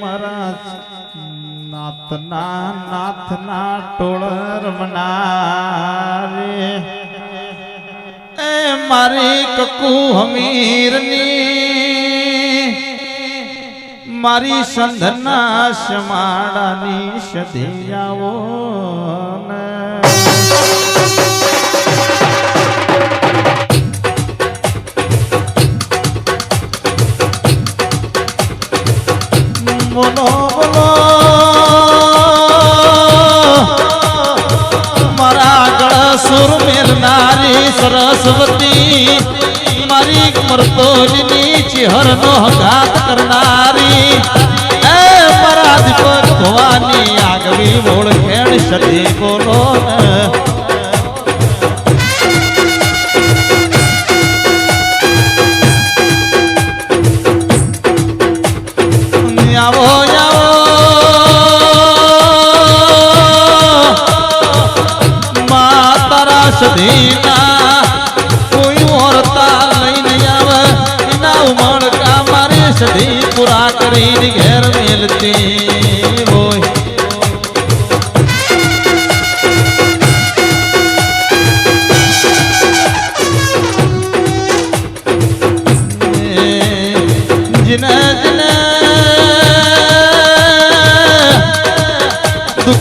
મારા નાથના ટોળ રમનારે એ મારી કકુ હમીરની મારી સંધના શમાડાની સધિયાઓ બોલો બોલો મારા ગળ સુર મેલનારી સરસ્વતી મારી મરતોલીની ચિહરનો હગાત કરનારી એ મારા દીપક ભવાની આગવી ઓળખેણ સતી બોલો આવો આવો માતારા સધીના કોઈ ઓરતા લઈને આવે એના ઉમળકા મારી સધી પૂરા કરીને ઘેર મેલતી હોય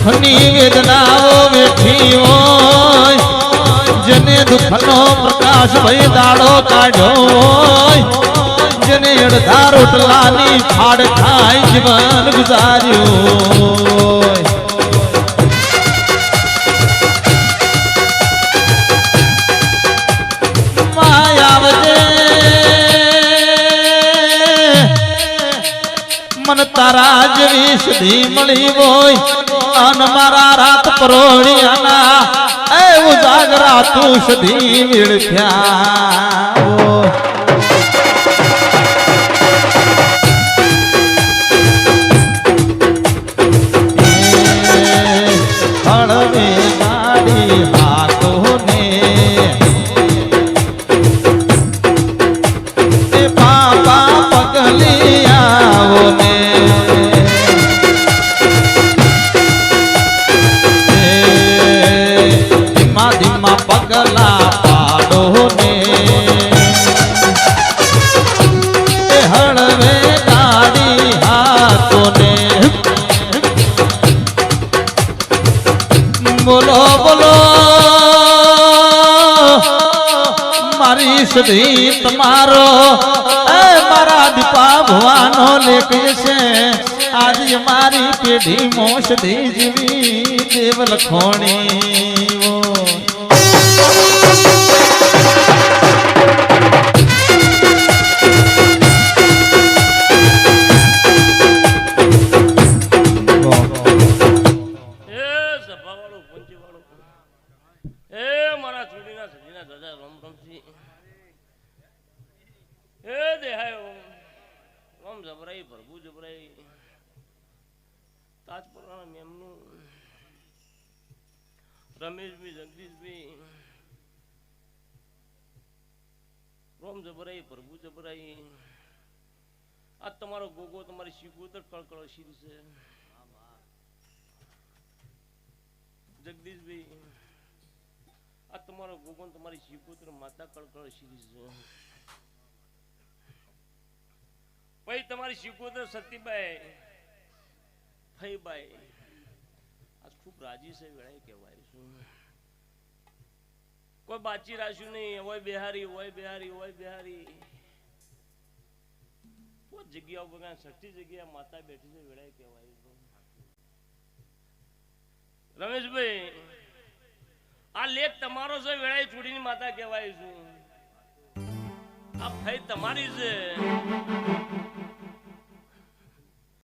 દુઃખની વેદનાઓ વેઠી હોય જેને દુઃખનો પ્રકાશ ભઈ દાડો કાઢ્યો હોય જેને અડધા રોટલાની ફાડ ખાઈ જીવન ગુજાર્યું હોય માયાવજે મન તારા જેવી સધી મળી હોય અન મારા રાત પરોળિયાના એ ઉજાગરા તું સધી વિળખ્યા હળવે ગાડી હાથો ને એ પાપા પગલી આવો ને પગલા પાડો ને એ હળવે ગાડી હાથો ને બોલો બોલો મારી સધી તમારો એ મારા દીપા ભવાનો લેખ છે આજે મારી પેઢી મોસધી જીવી દેવ લખોણી જબરાઈ પ્રભુ જબરાઈ તાજપુરા મેમનું રમેશભાઈ જગદીશભાઈ રોમ જબરાઈ પ્રભુ જબરાઈ આ તમારો ગોગો તમારી શીખોતર કળકળ શીર છે જગદીશભાઈ આ તમારો ગોગો તમારી શીખોતર માતા કળકળ શીર છે ભાઈ તમારી શીખોતર સતીબાઈ ફઈબાઈ આજ ખૂબ રાજી છે વેળાએ કહેવાય શું કોઈ બાચી રાખ્યું નહીં હોય બિહારી હોય બિહારી હોય બિહારી કોઈ જગ્યાઓ બગા સઠી જગ્યા માતા બેઠી છે વેળાએ કહેવાય શું રમેશભાઈ આ લેખ તમારો છે વેળાએ છોડીની માતા કહેવાય શું આ ફઈ તમારી છે